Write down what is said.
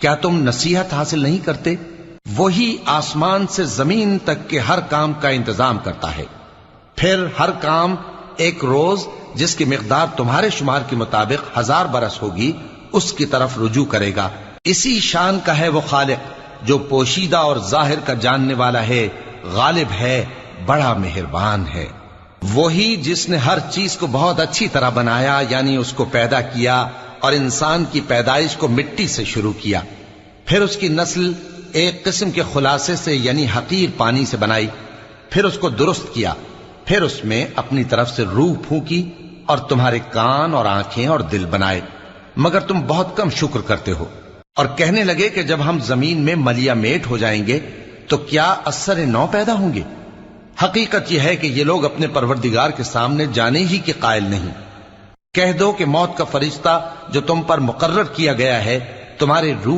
کیا تم نصیحت حاصل نہیں کرتے؟ وہی آسمان سے زمین تک کے ہر کام کا انتظام کرتا ہے، پھر ہر کام ایک روز جس کی مقدار تمہارے شمار کے مطابق 1000 برس ہوگی اس کی طرف رجوع کرے گا۔ اسی شان کا ہے وہ خالق جو پوشیدہ اور ظاہر کا جاننے والا ہے، غالب ہے، بڑا مہربان ہے۔ وہی جس نے ہر چیز کو بہت اچھی طرح بنایا، یعنی اس کو پیدا کیا اور انسان کی پیدائش کو مٹی سے شروع کیا، پھر اس کی نسل ایک قسم کے خلاصے سے یعنی حقیر پانی سے بنائی، پھر اس کو درست کیا، پھر اس میں اپنی طرف سے روح پھونکی اور تمہارے کان اور آنکھیں اور دل بنائے، مگر تم بہت کم شکر کرتے ہو۔ اور کہنے لگے کہ جب ہم زمین میں ملیا میٹ ہو جائیں گے تو کیا اثر نو پیدا ہوں گے؟ حقیقت یہ ہے کہ یہ لوگ اپنے پروردگار کے سامنے جانے ہی کے قائل نہیں۔ کہہ دو کہ موت کا فرشتہ جو تم پر مقرر کیا گیا ہے تمہارے روح